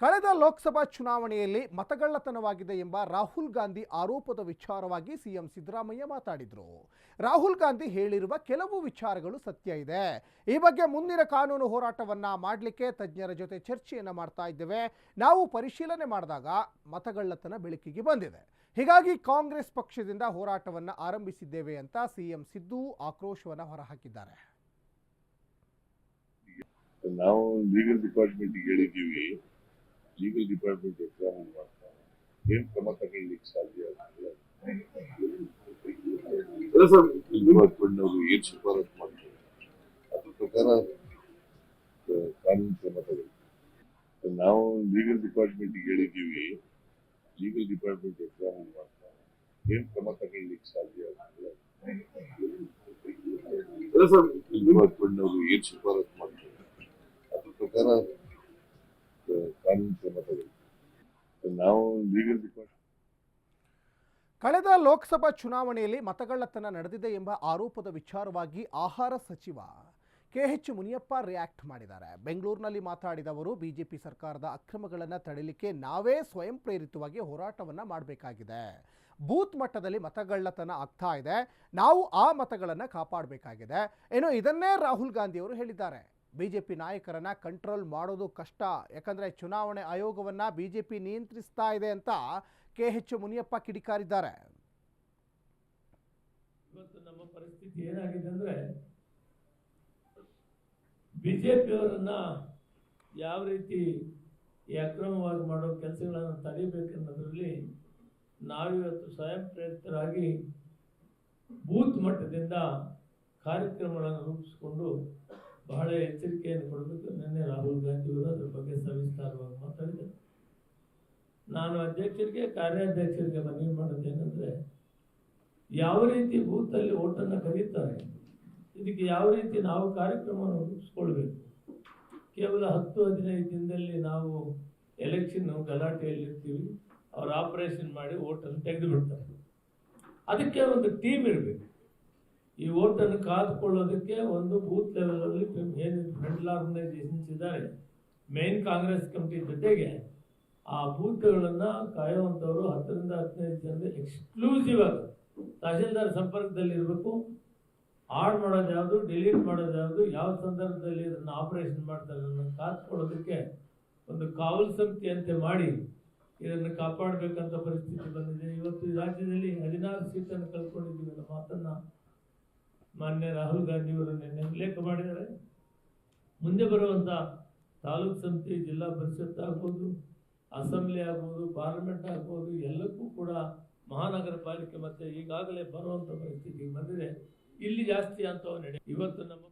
ಕಳೆದ ಲೋಕಸಭಾ ಚುನಾವಣೆಯಲ್ಲಿ ಮತಗಳ್ಳತನವಾಗಿದೆ ಎಂಬ ರಾಹುಲ್ ಗಾಂಧಿ ಆರೋಪದ ವಿಚಾರವಾಗಿ ಸಿಎಂ ಸಿದ್ದರಾಮಯ್ಯ ಮಾತಾಡಿದರು. ರಾಹುಲ್ ಗಾಂಧಿ ಹೇಳಿರುವ ಕೆಲವು ವಿಚಾರಗಳು ಸತ್ಯ ಇದೆ. ಈ ಬಗ್ಗೆ ಮುಂದಿನ ಕಾನೂನು ಹೋರಾಟವನ್ನ ಮಾಡಲಿಕ್ಕೆ ತಜ್ಞರ ಜೊತೆ ಚರ್ಚೆಯನ್ನ ಮಾಡ್ತಾ ಇದ್ದೇವೆ. ನಾವು ಪರಿಶೀಲನೆ ಮಾಡಿದಾಗ ಮತಗಳ್ಳತನ ಬೆಳಕಿಗೆ ಬಂದಿದೆ. ಹೀಗಾಗಿ ಕಾಂಗ್ರೆಸ್ ಪಕ್ಷದಿಂದ ಹೋರಾಟವನ್ನ ಆರಂಭಿಸಿದ್ದೇವೆ ಅಂತ ಸಿಎಂ ಸಿದ್ದು ಆಕ್ರೋಶವನ್ನ ಹೊರಹಾಕಿದ್ದಾರೆ. ನಾವು ಲೀಗಲ್ ಡಿಪಾರ್ಟ್ಮೆಂಟ್ಗೆ ಹೇಳಿದ್ದೀವಿ. ಲೀಗಲ್ ಡಿಪಾರ್ಟ್ಮೆಂಟ್ ಎಕ್ಸಾಮ್ ಮಾಡ್ತಾರೆ, ಏನ್ ಕ್ರಮ ತಗೊಳ್ಳಿಕ್ಕೆ ಸಾಧ್ಯ ಆಗ್ತದೆ, ಡಿಪಾರ್ಟ್ಮೆಂಟ್ನವರು ಏನ್ ಶಿಫಾರಸು ಮಾಡ್ತಾರೆ ಅದ್ರ ಪ್ರಕಾರ ಕಾನೂನು ಕ್ರಮ ತಗೊಳ್ಳಿ. ನಾವು ಲೀಗಲ್ ಡಿಪಾರ್ಟ್ಮೆಂಟ್ಗೆ ಹೇಳಿದ್ದೀವಿ. ಲೀಗಲ್ ಡಿಪಾರ್ಟ್ಮೆಂಟ್ ಎಕ್ಸಾಮ್ ಮಾಡ್ತಾರೆ, ಏನ್ ಕ್ರಮ ತಗೊಳ್ಳಿಕ್ಕೆ ಸಾಧ್ಯ ಆಗ್ತದೆ, ಡಿಪಾರ್ಟ್ಮೆಂಟ್ನವರು ಏನ್ ಶಿಫಾರಸು ಮಾಡ್ತಾರೆ ಅದ್ರ ಪ್ರಕಾರ ಕಾನೂನು ಕ್ರಮ ತಗೊಳ್ಳಿ. ನಾವು ಲೀಗಲ್ ಡಿಪಾರ್ಟ್ಮೆಂಟ್ ಕಳೆದ ಲೋಕಸಭಾ ಚುನಾವಣೆಯಲ್ಲಿ ಮತಗಳ್ಳತನ ನಡೆದಿದೆ ಎಂಬ ಆರೋಪದ ವಿಚಾರವಾಗಿ ಆಹಾರ ಸಚಿವ ಕೆಎಚ್ ಮುನಿಯಪ್ಪ ರಿಯಾಕ್ಟ್ ಮಾಡಿದ್ದಾರೆ. ಬೆಂಗಳೂರಿನಲ್ಲಿ ಮಾತಾಡಿದ ಅವರು, ಬಿಜೆಪಿ ಸರ್ಕಾರದ ಅಕ್ರಮಗಳನ್ನು ತಡೆಯಲಿಕ್ಕೆ ನಾವೇ ಸ್ವಯಂ ಪ್ರೇರಿತವಾಗಿ ಹೋರಾಟವನ್ನು ಮಾಡಬೇಕಾಗಿದೆ. ಬೂತ್ ಮಟ್ಟದಲ್ಲಿ ಮತಗಳ್ಳತನ ಆಗ್ತಾ ಇದೆ, ನಾವು ಆ ಮತಗಳನ್ನು ಕಾಪಾಡಬೇಕಾಗಿದೆ. ಇನ್ನು ಇದನ್ನೇ ರಾಹುಲ್ ಗಾಂಧಿ ಅವರು ಹೇಳಿದ್ದಾರೆ. ಬಿಜೆಪಿ ನಾಯಕರನ್ನ ಕಂಟ್ರೋಲ್ ಮಾಡೋದು ಕಷ್ಟ, ಯಾಕಂದ್ರೆ ಚುನಾವಣೆ ಆಯೋಗವನ್ನ ಬಿಜೆಪಿ ನಿಯಂತ್ರಿಸ್ತಾ ಇದೆ ಅಂತ ಕೆಎಚ್ ಮುನಿಯಪ್ಪ ಕಿಡಿಕಾರಿದ್ದಾರೆ. ಇವತ್ತು ನಮ್ಮ ಪರಿಸ್ಥಿತಿ ಏನಾಗಿದೆ ಅಂದ್ರೆ, ಬಿಜೆಪಿಯವರನ್ನ ಯಾವ ರೀತಿ ಈ ಅಕ್ರಮವಾಗಿ ಮಾಡೋ ಕೆಲಸಗಳನ್ನು ತಡೆಯಬೇಕೆನ್ನೋದ್ರಲ್ಲಿ ನಾವಿವತ್ತು ಸ್ವಯಂ ಪ್ರೇರಿತರಾಗಿ ಬೂತ್ ಮಟ್ಟದಿಂದ ಕಾರ್ಯಕ್ರಮಗಳನ್ನು ರೂಪಿಸಿಕೊಂಡು ಬಹಳ ಎಚ್ಚರಿಕೆಯನ್ನು ಕೊಡಬೇಕು. ನಿನ್ನೆ ರಾಹುಲ್ ಗಾಂಧಿಯವರು ಅದರ ಬಗ್ಗೆ ಸವಿಸ್ತಾರವಾಗಿ ಮಾತಾಡಿದರು. ನಾನು ಅಧ್ಯಕ್ಷರಿಗೆ, ಕಾರ್ಯಾಧ್ಯಕ್ಷರಿಗೆ ಮನವಿ ಮಾಡೋದೇನೆಂದರೆ, ಯಾವ ರೀತಿ ಬೂತಲ್ಲಿ ಓಟನ್ನು ಕರೀತಾರೆ, ಇದಕ್ಕೆ ಯಾವ ರೀತಿ ನಾವು ಕಾರ್ಯಕ್ರಮವನ್ನು ರೂಪಿಸ್ಕೊಳ್ಬೇಕು. ಕೇವಲ 10-15 ದಿನದಲ್ಲಿ ನಾವು ಎಲೆಕ್ಷನ್ ಗಲಾಟೆಯಲ್ಲಿರ್ತೀವಿ, ಅವ್ರು ಆಪರೇಷನ್ ಮಾಡಿ ಓಟನ್ನು ತೆಗೆದು ಬಿಡ್ತಾರೆ. ಅದಕ್ಕೆ ಒಂದು ಟೀಮ್ ಇರಬೇಕು. ಈ ಓಟನ್ನು ಕಾದುಕೊಳ್ಳೋದಕ್ಕೆ ಒಂದು ಬೂತ್ ಲೆವೆಲಲ್ಲಿ ಏನು ಮೆಂಟಲ್ ಆರ್ಗನೈಸೇಷನ್ಸ್ ಇದ್ದಾರೆ, ಮೇನ್ ಕಾಂಗ್ರೆಸ್ ಕಮಿಟಿ ಜೊತೆಗೆ ಆ ಬೂತ್ಗಳನ್ನು ಕಾಯುವಂಥವರು 10-15 ಜನರು ಎಕ್ಸ್ಕ್ಲೂಸಿವ್ ಆಗಿ ತಹಶೀಲ್ದಾರ್ ಸಂಪರ್ಕದಲ್ಲಿ ಇರಬೇಕು. ಆಡ್ ಮಾಡೋದು ಯಾವುದು, ಡಿಲೀಟ್ ಮಾಡೋದು ಯಾವುದು, ಯಾವ ಸಂದರ್ಭದಲ್ಲಿ ಇದನ್ನು ಆಪರೇಷನ್ ಮಾಡ್ತಾರೆ ಅದನ್ನು ಕಾದುಕೊಳ್ಳೋದಕ್ಕೆ ಒಂದು ಕಾವಲು ಸಮಿತಿಯಂತೆ ಮಾಡಿ ಇದನ್ನು ಕಾಪಾಡಬೇಕಂತ ಪರಿಸ್ಥಿತಿ ಬಂದಿದೆ. ಇವತ್ತು ಈ ರಾಜ್ಯದಲ್ಲಿ 16 ಸೀಟನ್ನು ಕಳ್ಕೊಂಡಿದ್ದೀವಿ ಅನ್ನೋ ಮಾತನ್ನು ಮಾನ್ಯ ರಾಹುಲ್ ಗಾಂಧಿಯವರು ನಿನ್ನೆ ಉಲ್ಲೇಖ ಮಾಡಿದ್ದಾರೆ. ಮುಂದೆ ಬರುವಂಥ ತಾಲೂಕು ಸಮಿತಿ, ಜಿಲ್ಲಾ ಪರಿಷತ್ ಆಗ್ಬೋದು, ಅಸೆಂಬ್ಲಿ ಆಗ್ಬೋದು, ಪಾರ್ಲಿಮೆಂಟ್ ಆಗ್ಬೋದು, ಎಲ್ಲಕ್ಕೂ ಕೂಡ ಮಹಾನಗರ ಪಾಲಿಕೆ ಮತ್ತು ಈಗಾಗಲೇ ಬರುವಂಥ ಪರಿಸ್ಥಿತಿ ಬಂದಿದೆ. ಇಲ್ಲಿ ಜಾಸ್ತಿ ಅಂತವ ನಡೆ. ಇವತ್ತು ನಮ್ಮ